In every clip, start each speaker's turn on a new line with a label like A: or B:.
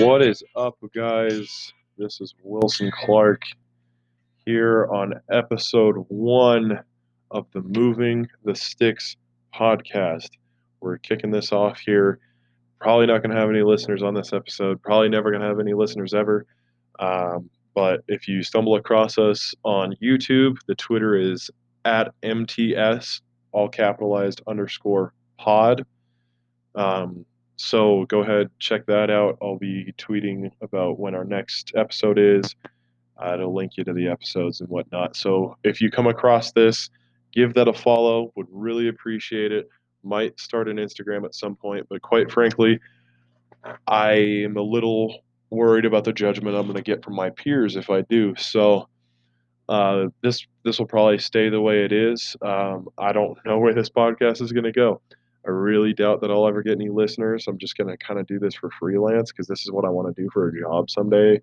A: What is up, guys? This is Wilson Clark here on episode one of the Moving the Sticks podcast. We're kicking this off here. Probably not going to have any listeners on this episode. Probably never going to have any listeners ever. But if you stumble across us on YouTube, the Twitter is at MTS, all capitalized underscore pod. So go ahead, check that out. I'll be tweeting about when our next episode is. It'll link you to the episodes and whatnot. So if you come across this, give that a follow. Would really appreciate it. Might start an Instagram at some point, but quite frankly, I am a little worried about the judgment I'm going to get from my peers if I do. So this will probably stay the way it is. I don't know where this podcast is going to go. I really doubt that I'll ever get any listeners. I'm just going to kind of do this for freelance because this is what I want to do for a job someday.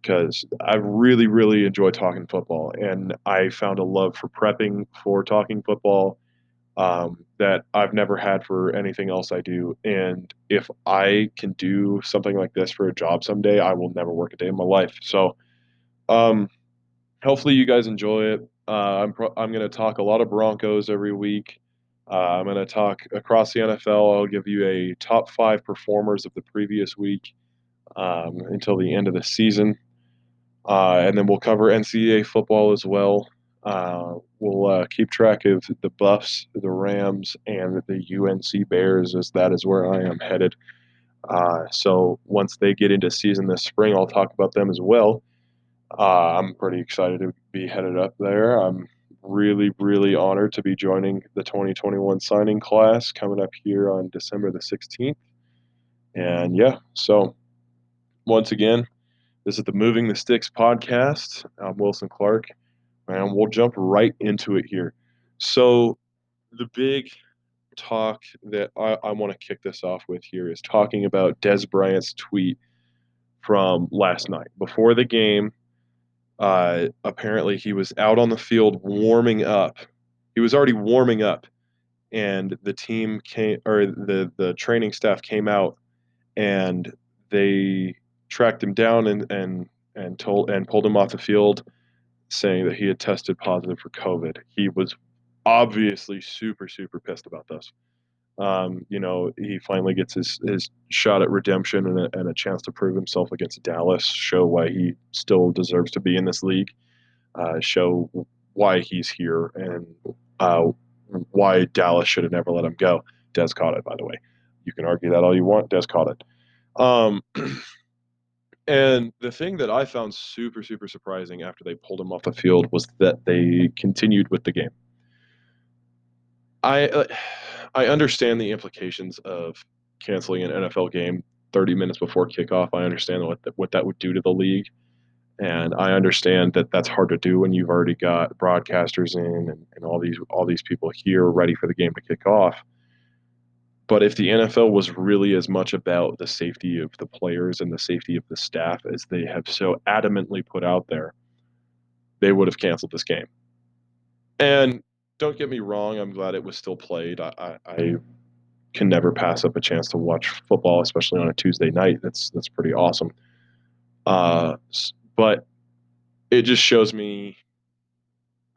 A: Because I really, really enjoy talking football, and I found a love for prepping for talking football that I've never had for anything else I do. And if I can do something like this for a job someday, I will never work a day in my life. So, um, hopefully you guys enjoy it. I'm going to talk a lot of Broncos every week. I'm going to talk across the NFL. I'll give you a top five performers of the previous week until the end of the season, and then we'll cover NCAA football as well. We'll keep track of the Buffs, the Rams, and the UNC Bears, as that is where I am headed. So once they get into season this spring, I'll talk about them as well. I'm pretty excited to be headed up there. I'm really, really honored to be joining the 2021 signing class coming up here on December the 16th. And yeah, so once again, this is the Moving the Sticks podcast. I'm Wilson Clark, and we'll jump right into it here. So, the big talk that I want to kick this off with here is talking about Des Bryant's tweet from last night. Before the game, apparently, he was out on the field warming up. He was already warming up, and the team came, or the training staff came out, and they tracked him down and pulled him off the field, saying that he had tested positive for COVID. He was obviously super super pissed about this. He finally gets his shot at redemption and a chance to prove himself against Dallas, show why he still deserves to be in this league, show why he's here, and uh, why Dallas should have never let him go. Des caught it, by the way. You can argue that all you want. Des caught it. Um, and the thing that I found super, super surprising after they pulled him off the field was that they continued with the game. I uh, I understand the implications of canceling an NFL game 30 minutes before kickoff. I understand what that would do to the league, and I understand that that's hard to do when you've already got broadcasters in and all these people here ready for the game to kick off. But if the NFL was really as much about the safety of the players and the safety of the staff as they have so adamantly put out there, they would have canceled this game. And don't get me wrong, I'm glad it was still played. I can never pass up a chance to watch football, especially on a Tuesday night. That's pretty awesome. But it just shows me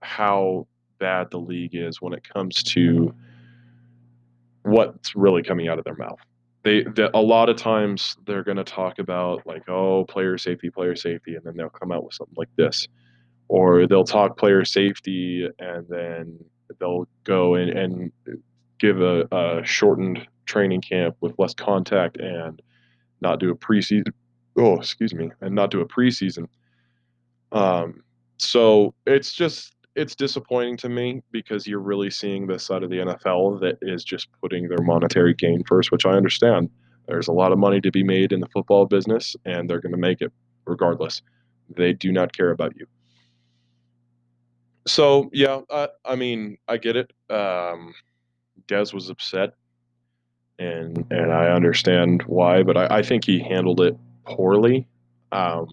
A: how bad the league is when it comes to what's really coming out of their mouth. A lot of times they're going to talk about like, oh, player safety, and then they'll come out with something like this, or they'll talk player safety, and then they'll go and give a shortened training camp with less contact and not do a preseason. Oh, excuse me, and not do a preseason. So it's disappointing to me because you're really seeing this side of the NFL that is just putting their monetary gain first, which I understand. There's a lot of money to be made in the football business, and they're going to make it regardless. They do not care about you. So yeah, I mean, I get it. Des was upset, and I understand why, but I think he handled it poorly. Um,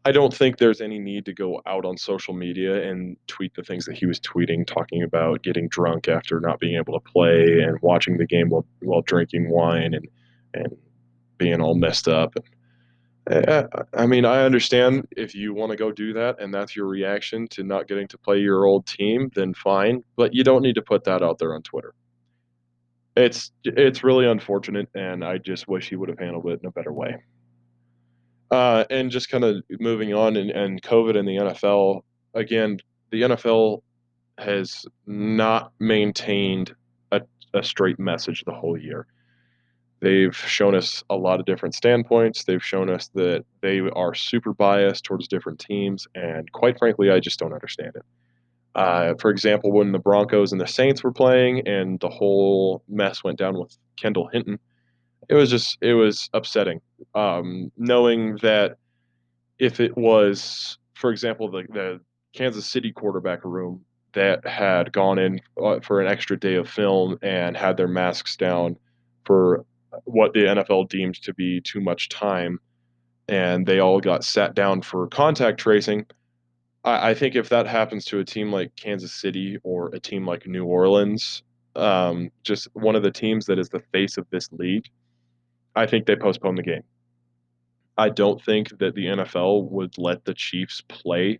A: I don't think there's any need to go out on social media and tweet the things that he was tweeting, talking about getting drunk after not being able to play and watching the game while drinking wine and being all messed up. I mean, I understand if you want to go do that and that's your reaction to not getting to play your old team, then fine. But you don't need to put that out there on Twitter. It's really unfortunate, and I just wish he would have handled it in a better way. And just kind of moving on, and COVID in the NFL again. The NFL has not maintained a, a straight message the whole year. They've shown us a lot of different standpoints. They've shown us that they are super biased towards different teams, and quite frankly, I just don't understand it. For example, when the Broncos and the Saints were playing, and the whole mess went down with Kendall Hinton, it was upsetting, knowing that if it was, for example, the Kansas City quarterback room that had gone in for an extra day of film and had their masks down for what the NFL deemed to be too much time, and they all got sat down for contact tracing. I think if that happens to a team like Kansas City or a team like New Orleans, just one of the teams that is the face of this league, I think they postpone the game. I don't think that the NFL would let the Chiefs play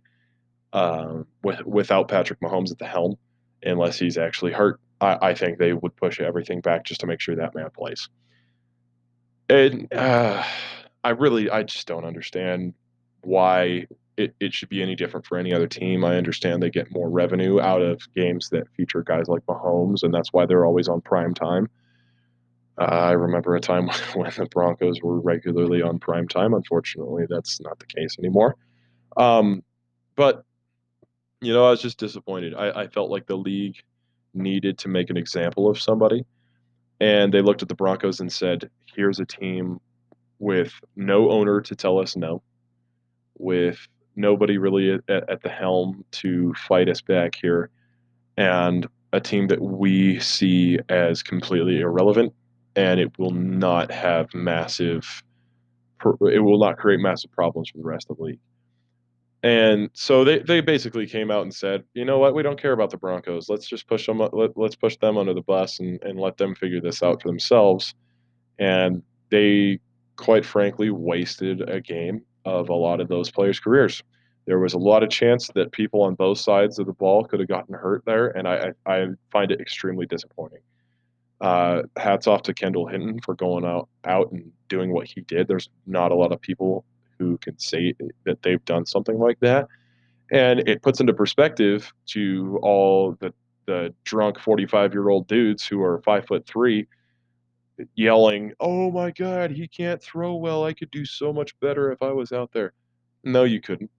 A: without Patrick Mahomes at the helm unless he's actually hurt. I think they would push everything back just to make sure that man plays. And I just don't understand why it should be any different for any other team. I understand they get more revenue out of games that feature guys like Mahomes, and that's why they're always on prime time. I remember a time when the Broncos were regularly on prime time. Unfortunately, that's not the case anymore. Um, but I was just disappointed. I felt like the league needed to make an example of somebody, and they looked at the Broncos and said, "Here's a team with no owner to tell us no, with nobody really at the helm to fight us back here, and a team that we see as completely irrelevant, and it will not create massive problems for the rest of the league." And so they basically came out and said, you know what, we don't care about the Broncos. Let's just let's push them under the bus and let them figure this out for themselves. And they, quite frankly, wasted a game of a lot of those players' careers. There was a lot of chance that people on both sides of the ball could have gotten hurt there, and I find it extremely disappointing. Hats off to Kendall Hinton for going out and doing what he did. There's not a lot of people who can say that they've done something like that, and it puts into perspective to all the drunk 45-year-old dudes who are 5'3" yelling, "Oh my God, he can't throw well. I could do so much better if I was out there." No, you couldn't.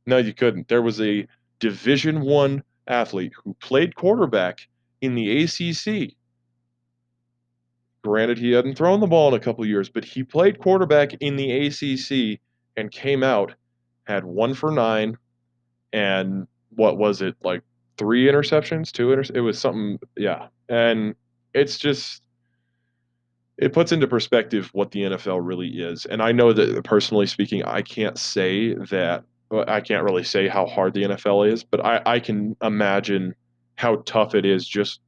A: No, you couldn't. There was a Division 1 athlete who played quarterback in the ACC. Granted, he hadn't thrown the ball in a couple years, but he played quarterback in the ACC and came out, had 1 for 9, and what was it, like 3 interceptions, it was something, yeah. And it's just it puts into perspective what the NFL really is. And I know that personally speaking, I can't say that, well, I can't really say how hard the NFL is, but I can imagine how tough it is just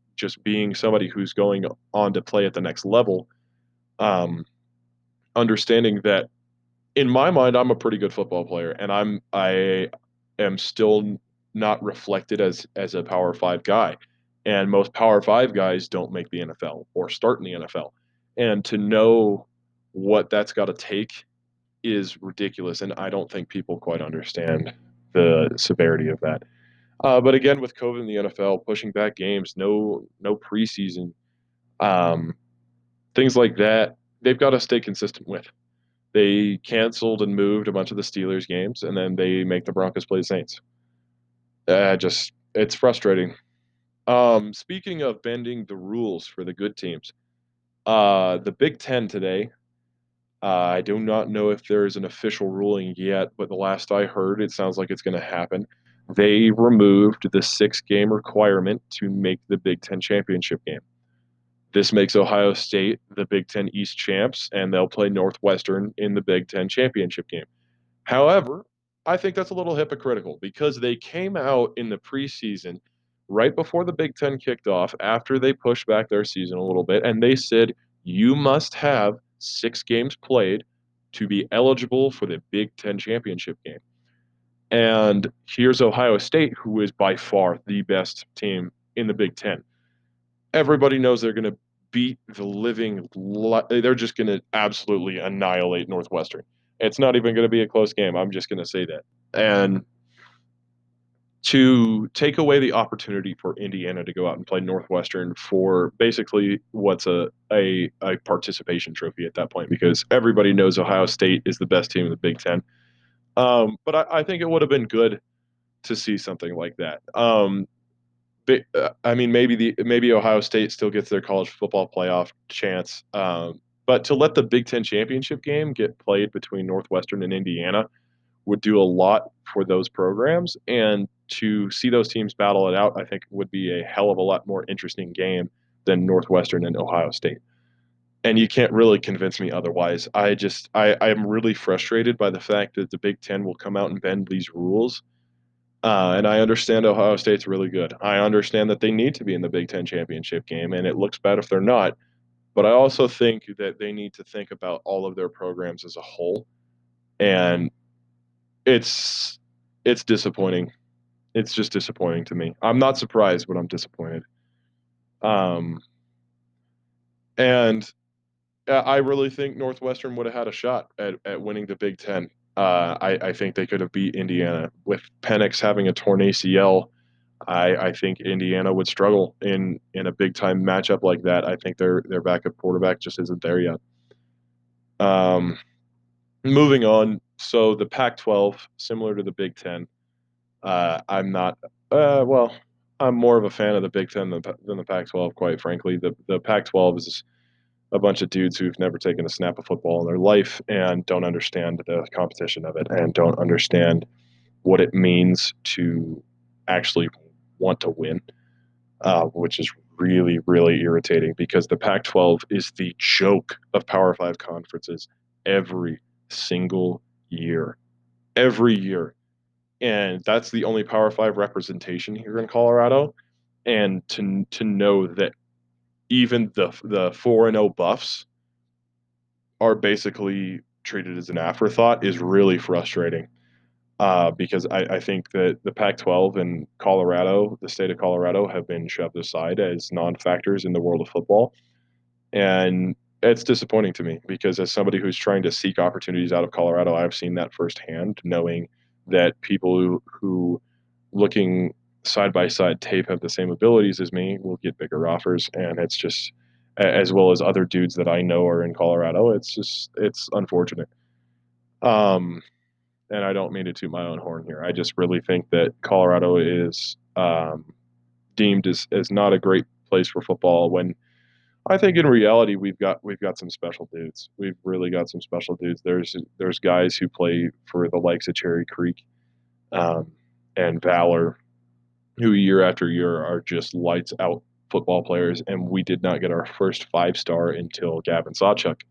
A: being somebody who's going on to play at the next level. Um, Understanding that in my mind, I'm a pretty good football player, and I am still not reflected as a Power Five guy, and most Power Five guys don't make the NFL or start in the NFL, and to know what that's got to take is ridiculous, and I don't think people quite understand the severity of that. But again, with COVID in the NFL pushing back games, no preseason, um, things like that, they've got to stay consistent with. They canceled and moved a bunch of the Steelers games, and then they make the Broncos play the Saints. Just it's frustrating. Speaking of bending the rules for the good teams, the Big Ten today. I do not know if there is an official ruling yet, but the last I heard, it sounds like it's going to happen. They removed the 6 game requirement to make the Big Ten championship game. This makes Ohio State the Big Ten East champs, and they'll play Northwestern in the Big Ten championship game. However, I think that's a little hypocritical because they came out in the preseason right before the Big Ten kicked off after they pushed back their season a little bit, and they said, you must have 6 games played to be eligible for the Big Ten championship game. And here's Ohio State, who is by far the best team in the Big Ten. Everybody knows they're going to beat the they're just going to absolutely annihilate Northwestern. It's not even going to be a close game. I'm just going to say that. And to take away the opportunity for Indiana to go out and play Northwestern for basically what's a participation trophy at that point, because everybody knows Ohio State is the best team in the Big Ten. But I think it would have been good to see something like that. I mean, maybe Ohio State still gets their college football playoff chance, but to let the Big Ten championship game get played between Northwestern and Indiana would do a lot for those programs, and to see those teams battle it out, I think would be a hell of a lot more interesting game than Northwestern and Ohio State. And you can't really convince me otherwise. I'm really frustrated by the fact that the Big Ten will come out and bend these rules. And I understand Ohio State's really good. I understand that they need to be in the Big Ten championship game, and it looks bad if they're not. But I also think that they need to think about all of their programs as a whole. And it's it's disappointing. It's just disappointing to me. I'm not surprised, but I'm disappointed. Um, and I really think Northwestern would have had a shot at winning the Big Ten. I think they could have beat Indiana with Penix having a torn ACL. I think Indiana would struggle in a big time matchup like that. I think their backup quarterback just isn't there yet. Um, moving on, so the Pac-12, similar to the Big Ten, I'm not. Well, I'm more of a fan of the Big Ten than the Pac-12. Quite frankly, the Pac-12 is a bunch of dudes who've never taken a snap of football in their life and don't understand the competition of it and don't understand what it means to actually want to win, which is really, really irritating because the Pac 12 is the joke of Power Five conferences every single year. Every year. And that's the only Power Five representation here in Colorado. And to know that even the 4-0 Buffs are basically treated as an afterthought is really frustrating. Because I think that the Pac-12 and Colorado, the state of Colorado, have been shoved aside as non-factors in the world of football, and it's disappointing to me because as somebody who's trying to seek opportunities out of Colorado, I've seen that firsthand, knowing that people who looking side by side tape have the same abilities as me will get bigger offers, and it's just as well as other dudes that I know are in Colorado. It's unfortunate. Um, and I don't mean to toot my own horn here. I just really think that Colorado is deemed as not a great place for football. When I think in reality we've got some special dudes. We've really got some special dudes. There's guys who play for the likes of Cherry Creek um, and Valor, who year after year are just lights out football players. And we did not get our first 5-star until Gavin Sawchuk,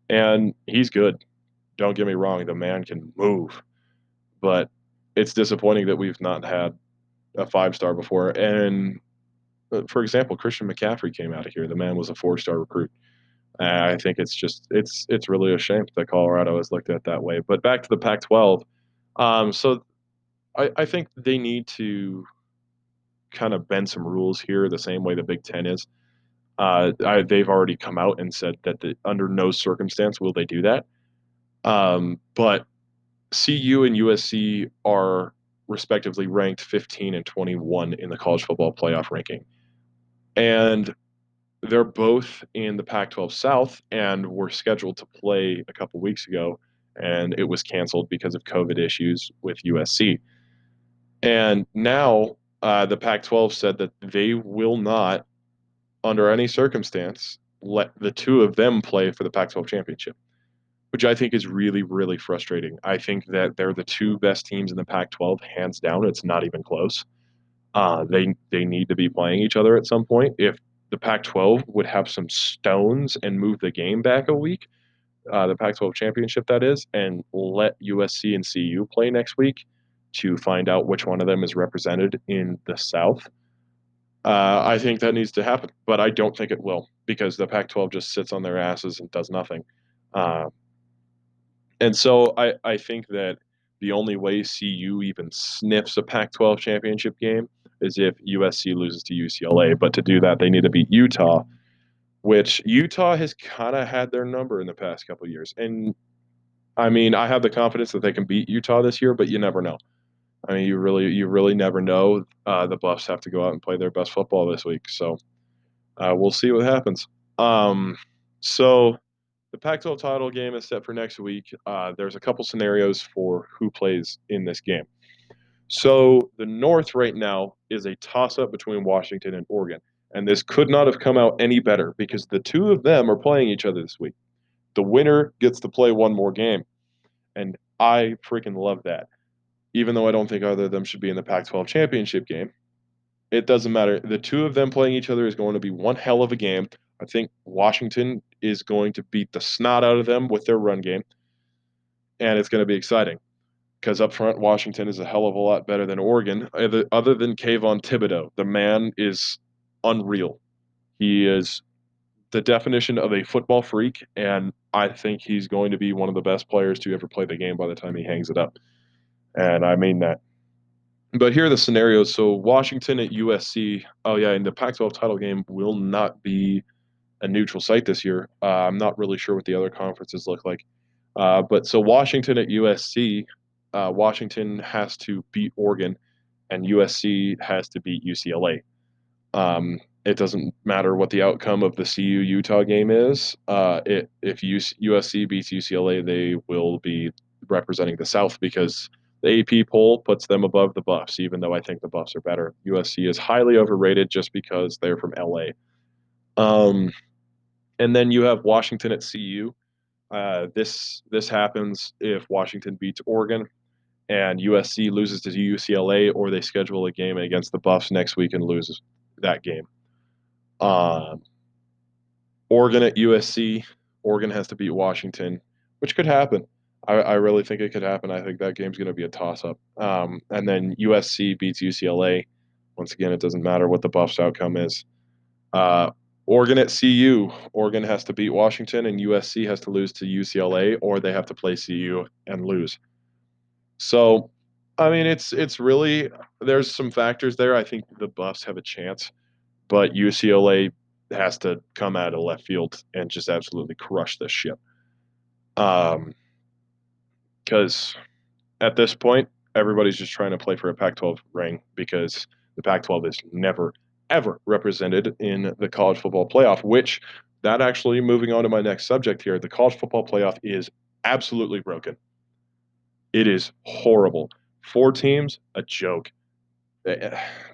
A: and he's good. Don't get me wrong, the man can move, but it's disappointing that we've not had a 5-star before. And for example, Christian McCaffrey came out of here. The man was a 4-star recruit. I think it's really a shame that Colorado is looked at that way. But back to the Pac-12. So I think they need to kind of bend some rules here, the same way the Big Ten is. They've already come out and said that under no circumstance will they do that. But CU and USC are respectively ranked 15 and 21 in the college football playoff ranking. And they're both in the Pac 12 South and were scheduled to play a couple weeks ago, and it was canceled because of COVID issues with USC. And now the Pac 12 said that they will not, under any circumstance, let the two of them play for the Pac 12 championship, which I think is really, really frustrating. I think that they're the two best teams in the Pac-12, hands down. It's not even close. They need to be playing each other at some point. If the Pac-12 would have some stones and move the game back a week, the Pac-12 championship that is, and let USC and CU play next week to find out which one of them is represented in the South, I think that needs to happen, but I don't think it will because the Pac-12 just sits on their asses and does nothing. Uh, and so I think that the only way CU even sniffs a Pac-12 championship game is if USC loses to UCLA. But to do that, they need to beat Utah, which Utah has kind of had their number in the past couple of years. And I mean, I have the confidence that they can beat Utah this year, but you never know. I mean, you really never know. The Buffs have to go out and play their best football this week, so we'll see what happens. Um, so the Pac-12 title game is set for next week. There's a couple scenarios for who plays in this game. So the North right now is a toss-up between Washington and Oregon, and this could not have come out any better because the two of them are playing each other this week. The winner gets to play one more game, and I freaking love that. Even though I don't think either of them should be in the Pac-12 championship game, it doesn't matter. The two of them playing each other is going to be one hell of a game. I think Washington is going to beat the snot out of them with their run game, and it's going to be exciting because up front, Washington is a hell of a lot better than Oregon, other than Kayvon Thibodeau. The man is unreal. He is the definition of a football freak, and I think he's going to be one of the best players to ever play the game by the time he hangs it up. And I mean that. But here are the scenarios. So Washington at USC. Oh yeah, and the Pac-12 title game will not be a neutral site this year. I'm not really sure what the other conferences look like. But so Washington at USC. Washington has to beat Oregon, and USC has to beat UCLA. It doesn't matter what the outcome of the CU Utah game is. If USC beats UCLA, they will be representing the South because the AP poll puts them above the Buffs, even though I think the Buffs are better. USC is highly overrated just because they're from LA. Um, and then you have Washington at CU. This happens if Washington beats Oregon and USC loses to UCLA, or they schedule a game against the Buffs next week and loses that game. Um, Oregon at USC. Oregon has to beat Washington, which could happen. I really think it could happen. I think that game's going to be a toss up. And then USC beats UCLA. Once again, it doesn't matter what the Buffs outcome is. Uh, Oregon at CU. Oregon has to beat Washington, and USC has to lose to UCLA, or they have to play CU and lose. So, I mean, it's really there's some factors there. I think the Buffs have a chance, but UCLA has to come out of left field and just absolutely crush this ship. Um, because at this point, everybody's just trying to play for a Pac-12 ring because the Pac-12 is never ever represented in the college football playoff. Which that actually moving on to my next subject here, the college football playoff is absolutely broken. It is horrible. Four teams, a joke.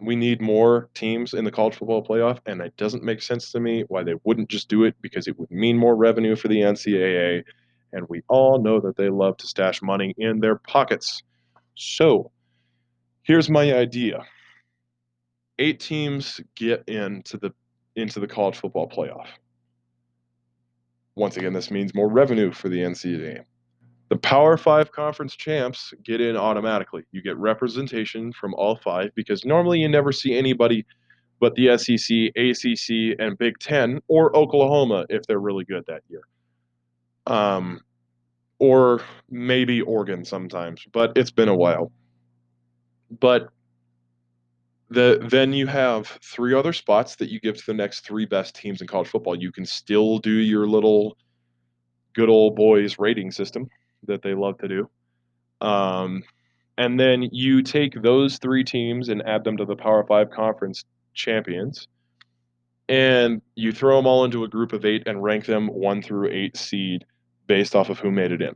A: We need more teams in the college football playoff, and it doesn't make sense to me why they wouldn't just do it because it would mean more revenue for the NCAA, and we all know that they love to stash money in their pockets. So here's my idea: eight teams get into the college football playoff. Once again, this means more revenue for the NCAA. The Power Five conference champs get in automatically. You get representation from all five because normally you never see anybody but the SEC, ACC, and Big Ten, or Oklahoma if they're really good that year. Um, or maybe Oregon sometimes, but it's been a while. But then you have three other spots that you give to the next three best teams in college football. You can still do your little good old boys rating system that they love to do. Um, and then you take those three teams and add them to the Power Five conference champions, and you throw them all into a group of eight and rank them one through eight seed based off of who made it in.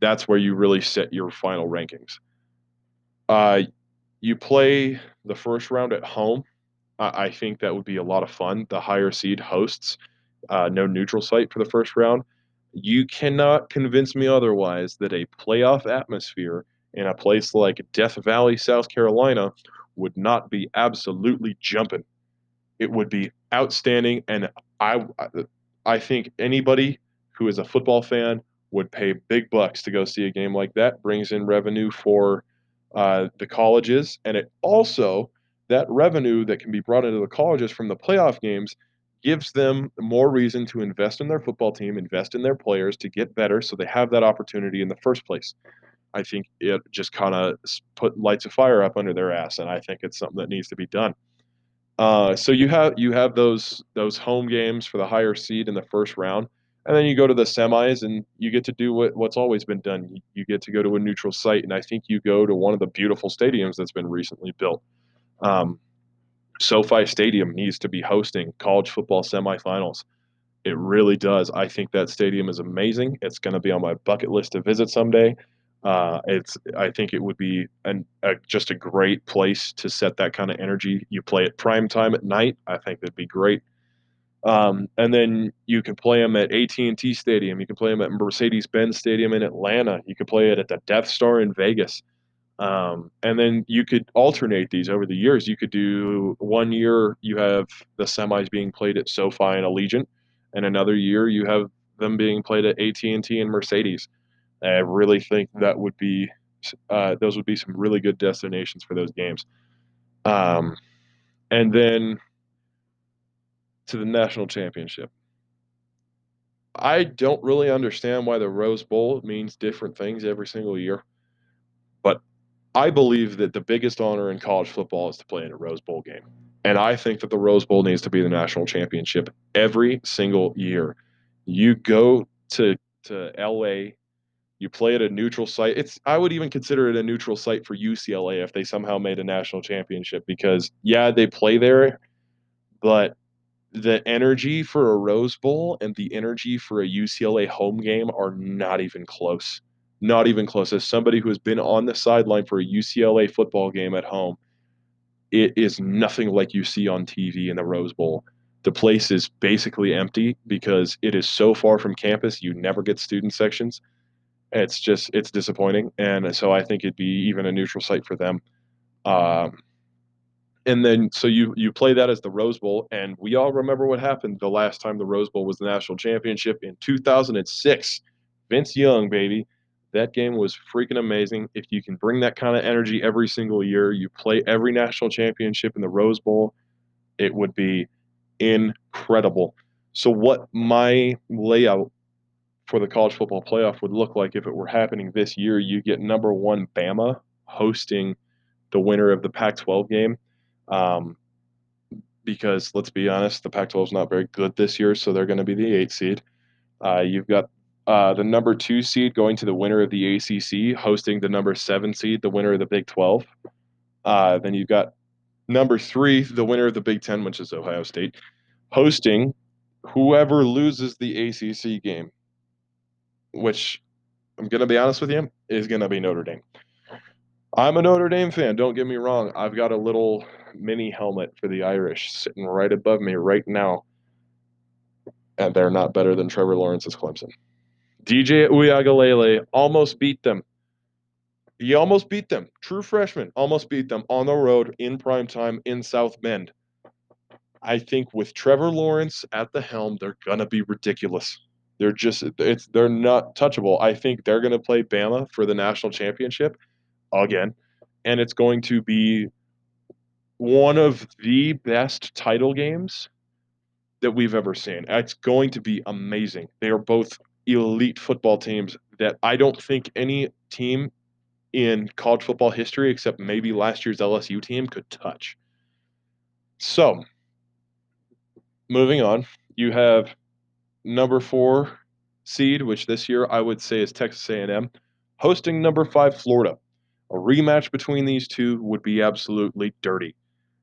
A: That's where you really set your final rankings. Uh, you play the first round at home. I think that would be a lot of fun. The higher seed hosts, no neutral site for the first round. You cannot convince me otherwise that a playoff atmosphere in a place like Death Valley, South Carolina, would not be absolutely jumping. It would be outstanding, and I I think anybody who is a football fan would pay big bucks to go see a game like that. Brings in revenue for the colleges, and it also that revenue that can be brought into the colleges from the playoff games gives them more reason to invest in their football team, invest in their players to get better so they have that opportunity in the first place. I think it just kind of put lights of fire up under their ass, and I think it's something that needs to be done. So you have those home games for the higher seed in the first round, and then you go to the semis, and you get to do what's always been done. You get to go to a neutral site, and I think you go to one of the beautiful stadiums that's been recently built. Um, SoFi Stadium needs to be hosting college football semifinals. It really does. I think that stadium is amazing. It's going to be on my bucket list to visit someday. It's. I think it would be just a great place to set that kind of energy. You play at prime time at night. I think that'd be great. And then you can play them at AT&T Stadium. You can play them at Mercedes-Benz Stadium in Atlanta. You could play it at the Death Star in Vegas. And then you could alternate these over the years. You could do one year you have the semis being played at SoFi and Allegiant, and another year you have them being played at AT&T and T and Mercedes. And I really think that would be those would be some really good destinations for those games. Um, and then to the national championship. I don't really understand why the Rose Bowl means different things every single year, but I believe that the biggest honor in college football is to play in a Rose Bowl game. And I think that the Rose Bowl needs to be the national championship every single year. You go to LA, you play at a neutral site. It's I would even consider it a neutral site for UCLA if they somehow made a national championship because yeah, they play there, but the energy for a Rose Bowl and the energy for a UCLA home game are not even close. Not even close. As somebody who has been on the sideline for a UCLA football game at home, it is nothing like you see on TV in the Rose Bowl. The place is basically empty because it is so far from campus, you never get student sections. It's disappointing. And so I think it'd be even a neutral site for them. Um, and then so you play that as the Rose Bowl, and we all remember what happened the last time the Rose Bowl was the national championship in 2006. Vince Young, baby, that game was freaking amazing. If you can bring that kind of energy every single year, you play every national championship in the Rose Bowl, it would be incredible. So what my layout for the college football playoff would look like if it were happening this year, you get number one Bama hosting the winner of the Pac-12 game. Um, because let's be honest, the Pac-12 is not very good this year, so they're going to be the 8 seed. You've got the number 2 seed going to the winner of the ACC, hosting the number 7 seed, the winner of the Big 12. Then you've got number 3, the winner of the Big 10, which is Ohio State, hosting whoever loses the ACC game, which I'm going to be honest with you, is going to be Notre Dame. I'm a Notre Dame fan. Don't get me wrong. I've got a little mini helmet for the Irish sitting right above me right now, and they're not better than Trevor Lawrence's Clemson. DJ Uyagalele almost beat them. He almost beat them. True freshman almost beat them on the road in prime time in South Bend. I think with Trevor Lawrence at the helm, they're gonna be ridiculous. They're not touchable. I think they're gonna play Bama for the national championship again, and it's going to be one of the best title games that we've ever seen. It's going to be amazing. They are both elite football teams that I don't think any team in college football history, except maybe last year's LSU team, could touch. So, moving on, you have number 4 seed, which this year I would say is Texas A&M, hosting number 5 Florida. A rematch between these two would be absolutely dirty.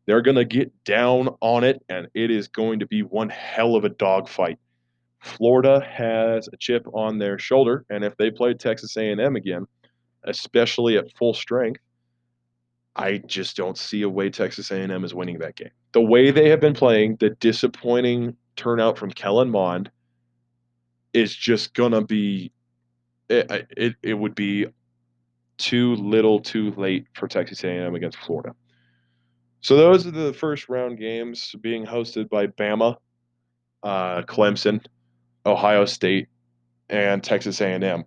A: They're going to get down on it, and it is going to be one hell of a dogfight. Florida has a chip on their shoulder, and if they play Texas A&M again, especially at full strength, I just don't see a way Texas A&M is winning that game. The way they have been playing, the disappointing turnout from Kellen Mond is just gonna be it would be too little, too late for Texas A&M against Florida. So those are the first round games being hosted by Bama, Clemson, Ohio State, and Texas A&M.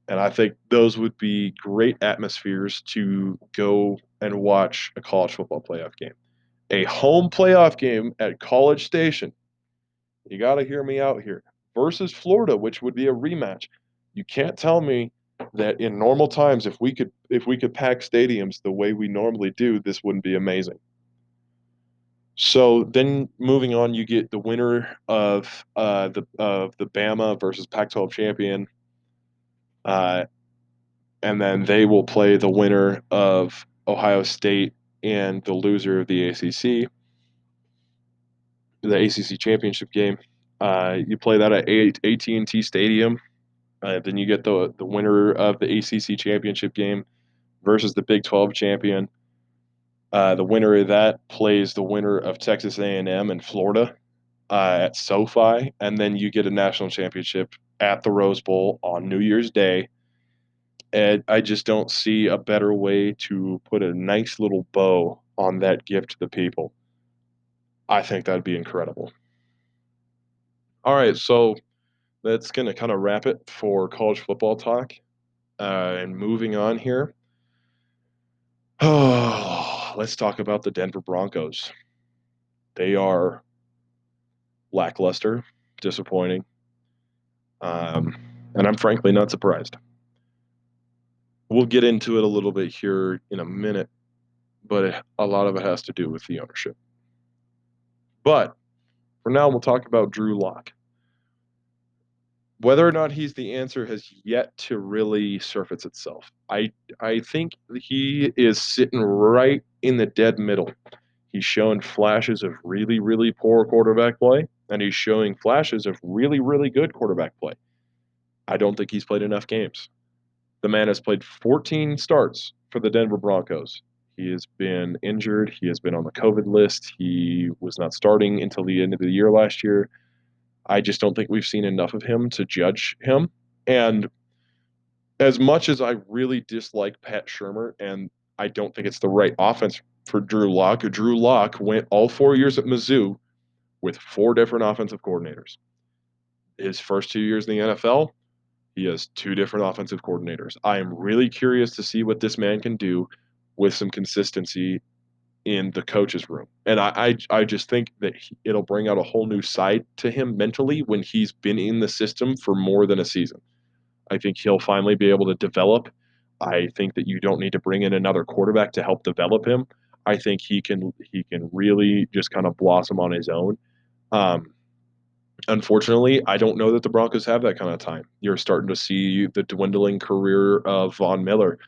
A: And I think those would be great atmospheres to go and watch a college football playoff game. A home playoff game at College Station. You got to hear me out here. Versus Florida, which would be a rematch. You can't tell me that in normal times, if we could pack stadiums the way we normally do, this wouldn't be amazing. So then moving on, you get the winner of the Bama versus Pac-12 champion, uh, and then they will play the winner of Ohio State and the loser of the ACC championship game. You play that at AT&T Stadium. Then you get the winner of the ACC championship game versus the Big 12 champion. The winner of that plays the winner of Texas A&M and M and Florida at SoFi, and then you get a national championship at the Rose Bowl on New Year's Day. And I just don't see a better way to put a nice little bow on that gift to the people. I think that'd be incredible. All right, so that's going to kind of wrap it for college football talk. And moving on here, let's talk about the Denver Broncos. They are lackluster, disappointing, um, and I'm frankly not surprised. We'll get into it a little bit here in a minute, but a lot of it has to do with the ownership. But for now, we'll talk about Drew Lock. Whether or not he's the answer has yet to really surface itself. I think he is sitting right in the dead middle. He's showing flashes of really, really poor quarterback play, and he's showing flashes of really, really good quarterback play. I don't think he's played enough games. The man has played 14 starts for the Denver Broncos. He has been injured. He has been on the COVID list. He was not starting until the end of the year last year. I just don't think we've seen enough of him to judge him. And as much as I really dislike Pat Shurmur, and I don't think it's the right offense for Drew Lock went all 4 years at Mizzou with four different offensive coordinators. His first 2 years in the NFL, he has two different offensive coordinators. I am really curious to see what this man can do with some consistency in the coach's room. And I just think that it'll bring out a whole new side to him mentally when he's been in the system for more than a season. I think he'll finally be able to develop. I think that you don't need to bring in another quarterback to help develop him. I think he can really just kind of blossom on his own. Um, Unfortunately, I don't know that the Broncos have that kind of time. You're starting to see the dwindling career of Von Miller.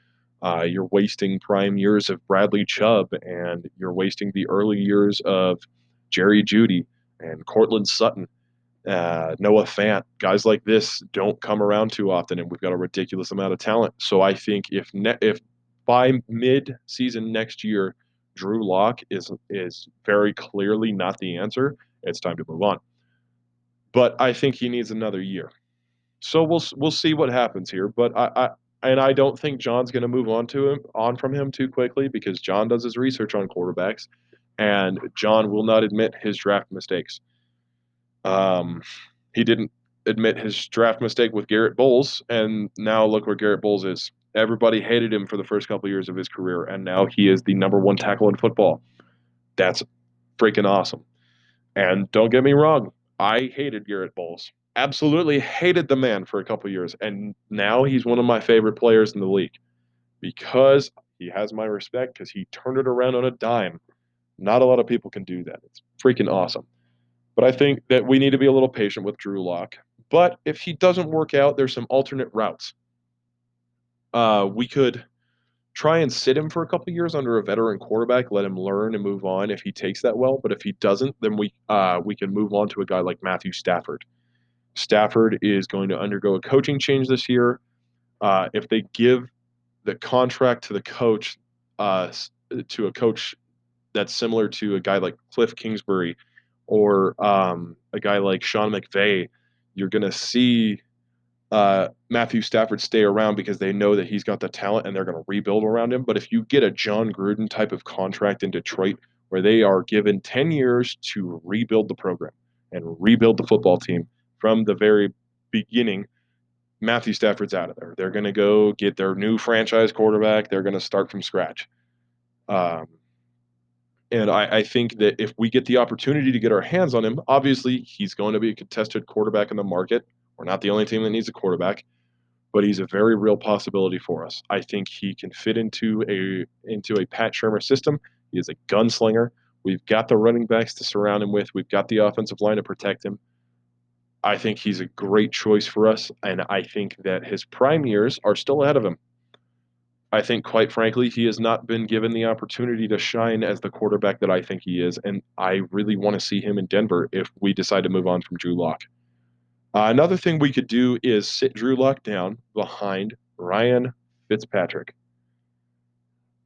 A: You're wasting prime years of Bradley Chubb, and you're wasting the early years of Jerry Jeudy and Cortland Sutton, Noah Fant. Guys like this don't come around too often, and we've got a ridiculous amount of talent. So I think if by mid-season next year, Drew Lock is very clearly not the answer, it's time to move on. But I think he needs another year. So we'll see what happens here. But I don't think John's going to move on from him too quickly because John does his research on quarterbacks, and John will not admit his draft mistakes. Um, he didn't admit his draft mistake with Garrett Bowles, and now look where Garrett Bowles is. Everybody hated him for the first couple of years of his career, and now he is the number one tackle in football. That's freaking awesome. And don't get me wrong, I hated Garrett Bowles. Absolutely hated the man for a couple years, and now he's one of my favorite players in the league because he has my respect because he turned it around on a dime. Not a lot of people can do that. It's freaking awesome. But I think that we need to be a little patient with Drew Lock. But if he doesn't work out, there's some alternate routes. We could try and sit him for a couple years under a veteran quarterback, let him learn and move on if he takes that well. But if he doesn't, then we can move on to a guy like Matthew Stafford. Stafford is going to undergo a coaching change this year. If they give the contract to the coach, uh, to a coach that's similar to a guy like Cliff Kingsbury or a guy like Sean McVay, you're going to see Matthew Stafford stay around because they know that he's got the talent and they're going to rebuild around him. But if you get a John Gruden type of contract in Detroit where they are given 10 years to rebuild the program and rebuild the football team from the very beginning, Matthew Stafford's out of there. They're going to go get their new franchise quarterback. They're going to start from scratch. Um, and I think that if we get the opportunity to get our hands on him, obviously he's going to be a contested quarterback in the market. We're not the only team that needs a quarterback, but he's a very real possibility for us. I think he can fit into a Pat Shermer system. He is a gunslinger. We've got the running backs to surround him with. We've got the offensive line to protect him. I think he's a great choice for us, and I think that his prime years are still ahead of him. I think, quite frankly, he has not been given the opportunity to shine as the quarterback that I think he is, and I really want to see him in Denver if we decide to move on from Drew Lock. Another thing we could do is sit Drew Lock down behind Ryan Fitzpatrick.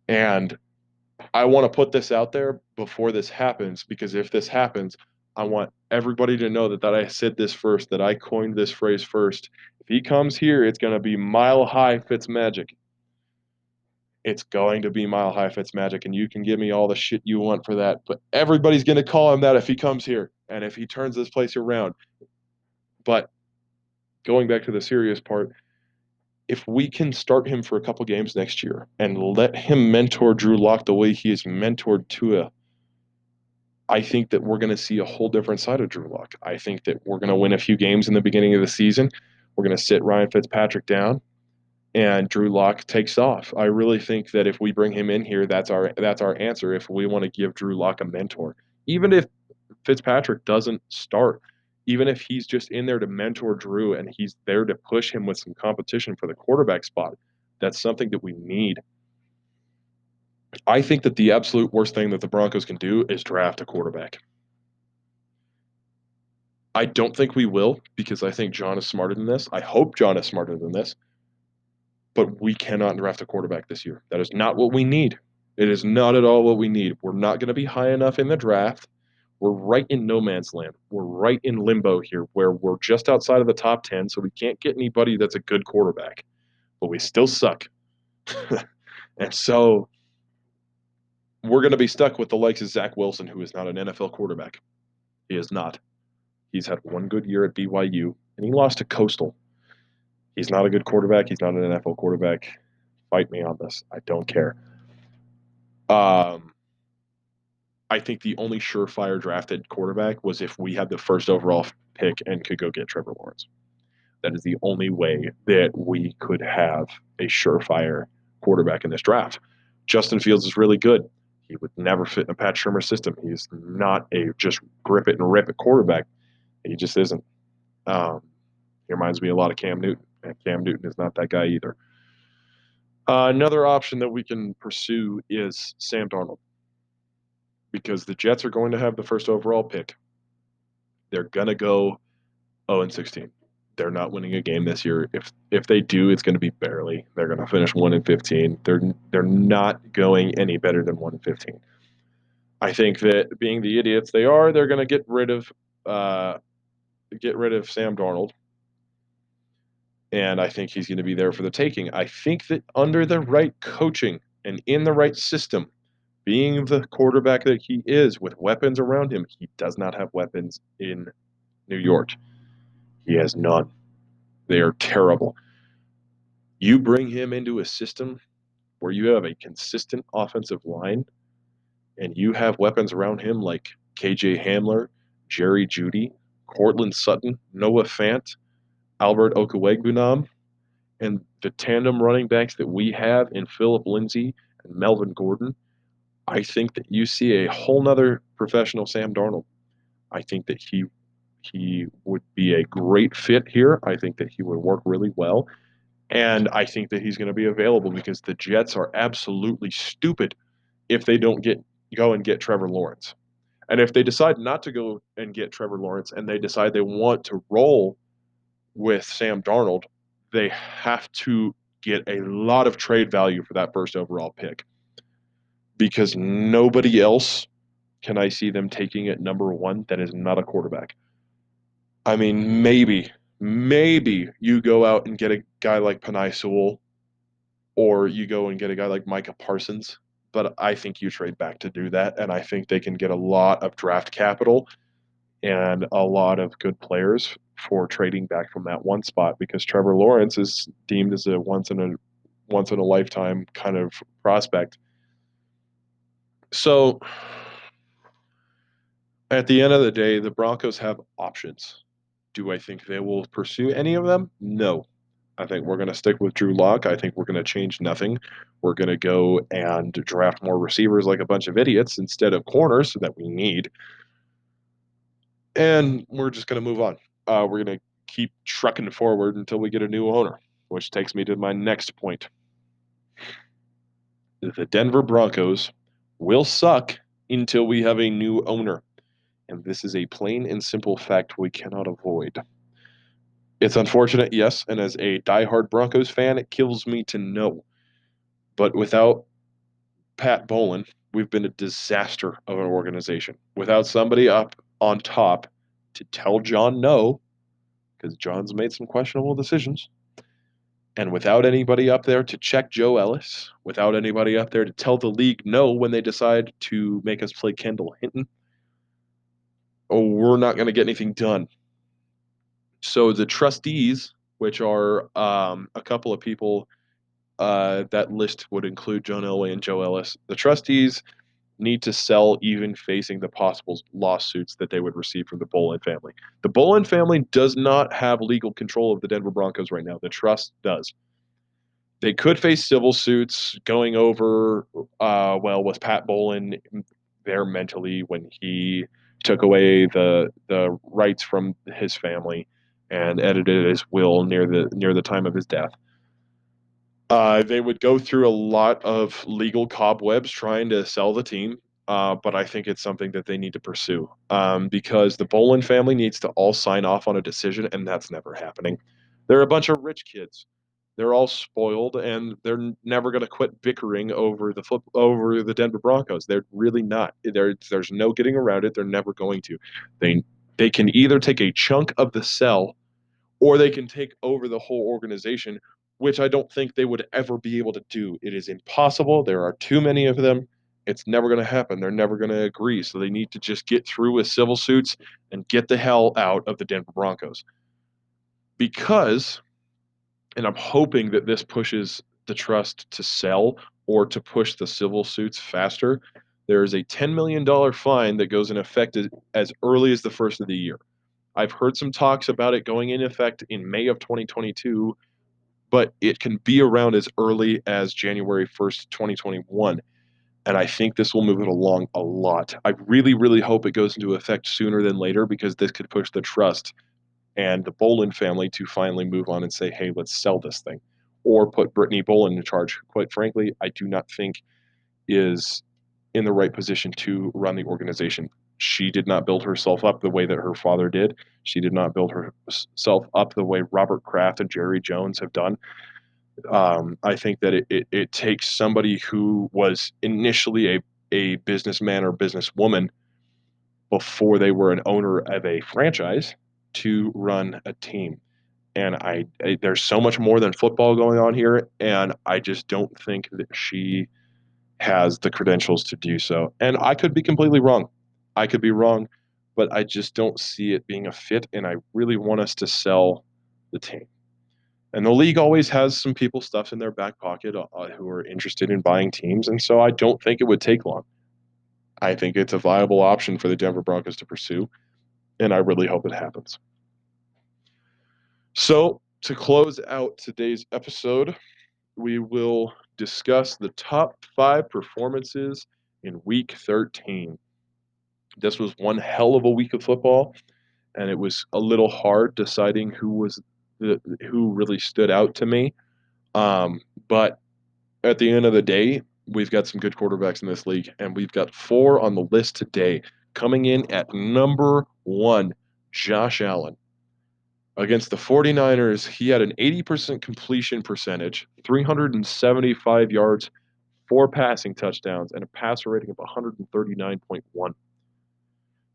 A: And I want to put this out there before this happens, because if this happens, I want everybody to know that I said this first, that I coined this phrase first. If he comes here, it's going to be mile high Fitzmagic. It's going to be mile high Fitzmagic, and you can give me all the shit you want for that. But everybody's going to call him that if he comes here and if he turns this place around. But going back to the serious part, if we can start him for a couple games next year and let him mentor Drew Lock the way he has mentored Tua, I think that we're going to see a whole different side of Drew Lock. I think that we're going to win a few games in the beginning of the season. We're going to sit Ryan Fitzpatrick down, and Drew Lock takes off. I really think that if we bring him in here, that's our answer. If we want to give Drew Lock a mentor, even if Fitzpatrick doesn't start, even if he's just in there to mentor Drew and he's there to push him with some competition for the quarterback spot, that's something that we need. I think that the absolute worst thing that the Broncos can do is draft a quarterback. I don't think we will, because I think John is smarter than this. I hope John is smarter than this, but we cannot draft a quarterback this year. That is not what we need. It is not at all what we need. We're not going to be high enough in the draft. We're right in no man's land. We're right in limbo here, where we're just outside of the top 10, so we can't get anybody that's a good quarterback, but we still suck. And so we're going to be stuck with the likes of Zach Wilson, who is not an NFL quarterback. He is not. He's had one good year at BYU, and he lost to Coastal. He's not a good quarterback. He's not an NFL quarterback. Fight me on this. I don't care. Um, I think the only surefire drafted quarterback was if we had the first overall pick and could go get Trevor Lawrence. That is the only way that we could have a surefire quarterback in this draft. Justin Fields is really good. He would never fit in a Pat Shermer system. He's not a just grip it and rip it quarterback. He just isn't. Um, he reminds me a lot of Cam Newton, and Cam Newton is not that guy either. Another option that we can pursue is Sam Darnold, because the Jets are going to have the first overall pick. They're gonna go 0-16. They're not winning a game this year. If they do, it's going to be barely. They're going to finish 1-15. They're not going any better than 1-15. I think that, being the idiots they are, they're going to uh, get rid of Sam Darnold, and I think he's going to be there for the taking. I think that under the right coaching and in the right system, being the quarterback that he is with weapons around him, he does not have weapons in New York. He has none. They are terrible. You bring him into a system where you have a consistent offensive line and you have weapons around him like KJ Hamler, Jerry Jeudy, Cortland Sutton, Noah Fant, Albert Okwuegbunam, and the tandem running backs that we have in Philip Lindsay and Melvin Gordon, I think that you see a whole nother professional Sam Darnold. I think that he would be a great fit here. I think that he would work really well. And I think that he's going to be available, because the Jets are absolutely stupid if they don't go and get Trevor Lawrence. And if they decide not to go and get Trevor Lawrence and they decide they want to roll with Sam Darnold, they have to get a lot of trade value for that first overall pick, because nobody else can I see them taking at number one that is not a quarterback. I mean, maybe you go out and get a guy like Penei Sewell, or you go and get a guy like Micah Parsons. But I think you trade back to do that, and I think they can get a lot of draft capital and a lot of good players for trading back from that one spot, because Trevor Lawrence is deemed as a once in a lifetime kind of prospect. So at the end of the day, the Broncos have options. Do I think they will pursue any of them? No. I think we're going to stick with Drew Lock. I think we're going to change nothing. We're going to go and draft more receivers like a bunch of idiots instead of corners that we need. And we're just going to move on. We're going to keep trucking forward until we get a new owner, which takes me to my next point. The Denver Broncos will suck until we have a new owner. And this is a plain and simple fact we cannot avoid. It's unfortunate, yes, and as a diehard Broncos fan, it kills me to know. But without Pat Bowlen, we've been a disaster of an organization. Without somebody up on top to tell John no, because John's made some questionable decisions, and without anybody up there to check Joe Ellis, without anybody up there to tell the league no when they decide to make us play Kendall Hinton, oh, we're not going to get anything done. So the trustees, which are a couple of people, that list would include John Elway and Joe Ellis. The trustees need to sell even facing the possible lawsuits that they would receive from the Bolin family. The Bolin family does not have legal control of the Denver Broncos right now. The trust does. They could face civil suits going over, well, with Pat Bolin there mentally when he took away the rights from his family and edited his will near the time of his death. They would go through a lot of legal cobwebs trying to sell the team, but I think it's something that they need to pursue because the Bolin family needs to all sign off on a decision, and that's never happening. They're a bunch of rich kids. They're all spoiled, and they're never going to quit bickering over the Denver Broncos. They're really not. There's no getting around it. They're never going to. They they can either take a chunk of the sell or they can take over the whole organization, which I don't think they would ever be able to do. It is impossible. There are too many of them. It's never going to happen. They're never going to agree. So they need to just get through with civil suits and get the hell out of the Denver Broncos. Because, and I'm hoping that this pushes the trust to sell or to push the civil suits faster, there is a $10 million fine that goes in effect as early as the first of the year. I've heard some talks about it going in effect in May of 2022, but it can be around as early as January 1st, 2021. And I think this will move it along a lot. I really, really hope it goes into effect sooner than later because this could push the trust and the Bolin family to finally move on and say, hey, let's sell this thing. Or put Brittany Bolin in charge. Quite frankly, I do not think is in the right position to run the organization. She did not build herself up the way that her father did. She did not build herself up the way Robert Kraft and Jerry Jones have done. I think that it takes somebody who was initially a businessman or businesswoman before they were an owner of a franchise to run a team. And there's so much more than football going on here, and I just don't think that she has the credentials to do so. And I could be completely wrong. I could be wrong, but I just don't see it being a fit. And I really want us to sell the team. And the league always has some people stuffed in their back pocket who are interested in buying teams. And so I don't think it would take long. I think it's a viable option for the Denver Broncos to pursue. And I really hope it happens. So to close out today's episode, we will discuss the top 5 performances in week 13. This was one hell of a week of football, and it was a little hard deciding who really stood out to me. But at the end of the day, we've got some good quarterbacks in this league, and we've got 4 on the list today. Coming in at number 1, Josh Allen. Against the 49ers, he had an 80% completion percentage, 375 yards, 4 passing touchdowns, and a passer rating of 139.1.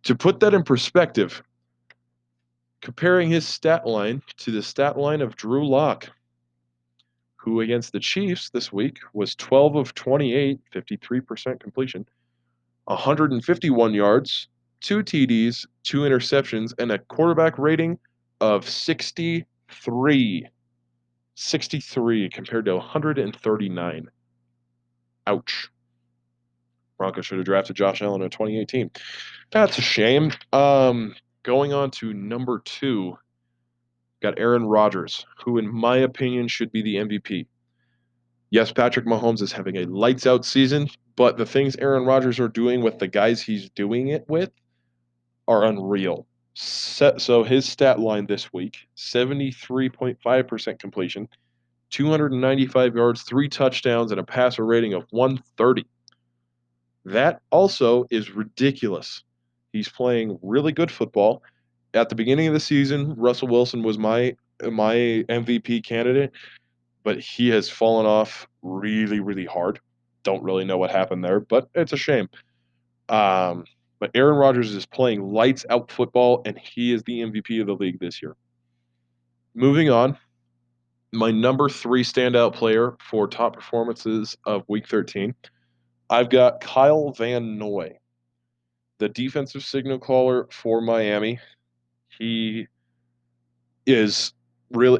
A: To put that in perspective, comparing his stat line to the stat line of Drew Lock, who against the Chiefs this week was 12 of 28, 53% completion, 151 yards, 2 TDs, 2 interceptions, and a quarterback rating of 63. 63 compared to 139. Ouch. Broncos should have drafted Josh Allen in 2018. That's a shame. Going on to number 2, got Aaron Rodgers, who, in my opinion, should be the MVP. Yes, Patrick Mahomes is having a lights out season, but the things Aaron Rodgers are doing with the guys he's doing it with are unreal. So his stat line this week 73.5% completion, 295 yards, 3 touchdowns, and a passer rating of 130. That also is ridiculous. He's playing really good football. At the beginning of the season, Russell Wilson was my MVP candidate, but he has fallen off really, really hard. Don't really know what happened there, but it's a shame. Um, but Aaron Rodgers is playing lights out football, and he is the MVP of the league this year. Moving on, my number 3 standout player for top performances of Week 13, I've got Kyle Van Noy, the defensive signal caller for Miami. He is really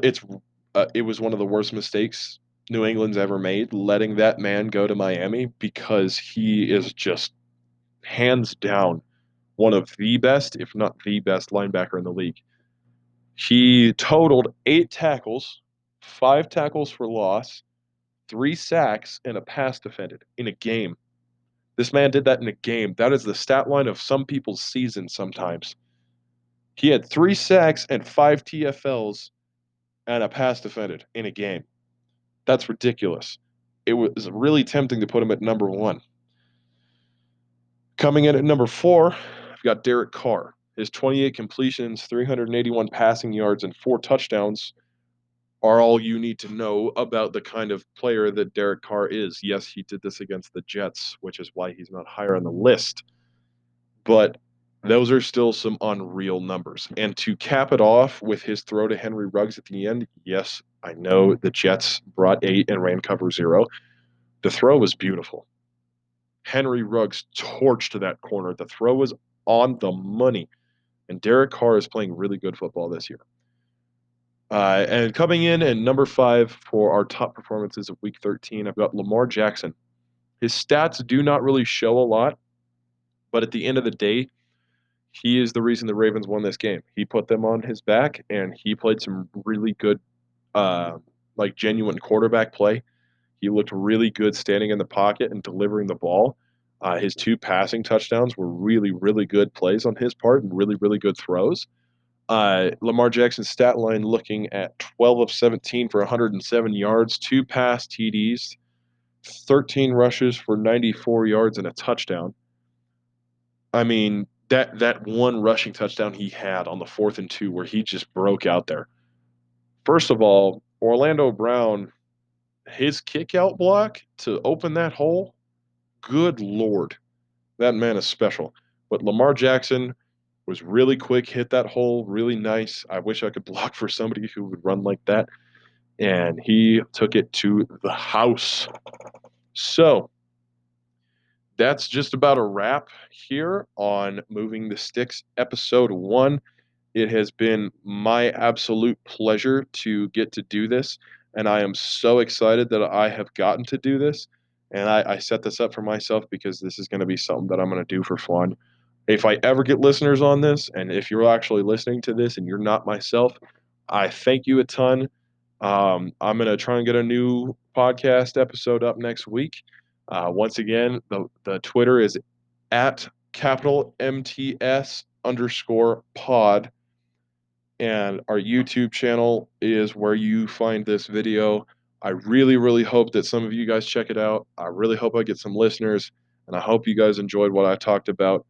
A: it was one of the worst mistakes New England's ever made, letting that man go to Miami, because he is just hands down one of the best, if not the best, linebacker in the league. He totaled 8 tackles, 5 tackles for loss, 3 sacks, and a pass defended in a game. This man did that in a game. That is the stat line of some people's season sometimes. He had 3 sacks and 5 TFLs and a pass defended in a game. That's ridiculous. It was really tempting to put him at number 1. Coming in at number 4, I've got Derek Carr. His 28 completions, 381 passing yards, and 4 touchdowns are all you need to know about the kind of player that Derek Carr is. Yes, he did this against the Jets, which is why he's not higher on the list. But those are still some unreal numbers. And to cap it off with his throw to Henry Ruggs at the end, yes, I know the Jets brought 8 and ran cover 0. The throw was beautiful. Henry Ruggs torched that corner. The throw was on the money. And Derek Carr is playing really good football this year. And coming in at number 5 for our top performances of Week 13, I've got Lamar Jackson. His stats do not really show a lot, but at the end of the day, he is the reason the Ravens won this game. He put them on his back, and he played some really good, genuine quarterback play. He looked really good standing in the pocket and delivering the ball. His 2 passing touchdowns were really, really good plays on his part and really, really good throws. Lamar Jackson's stat line looking at 12 of 17 for 107 yards, 2 pass TDs, 13 rushes for 94 yards and a touchdown. I mean, that one rushing touchdown he had on the 4th and 2 where he just broke out there. First of all, Orlando Brown, his kick out block to open that hole, good Lord, that man is special. But Lamar Jackson was really quick, hit that hole really nice. I wish I could block for somebody who would run like that. And he took it to the house. So that's just about a wrap here on Moving the Sticks, episode 1. It has been my absolute pleasure to get to do this, and I am so excited that I have gotten to do this. And I set this up for myself because this is going to be something that I'm going to do for fun. If I ever get listeners on this, and if you're actually listening to this and you're not myself, I thank you a ton. I'm going to try and get a new podcast episode up next week. Once again, the Twitter is at capital MTS underscore pod. And our YouTube channel is where you find this video. I really, really hope that some of you guys check it out. I really hope I get some listeners, and I hope you guys enjoyed what I talked about.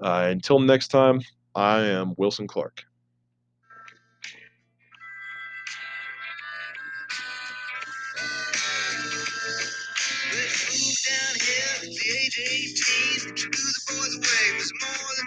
A: Until next time, I am Wilson Clark. Let's move down here at the age of 18. To do the boys' way was more than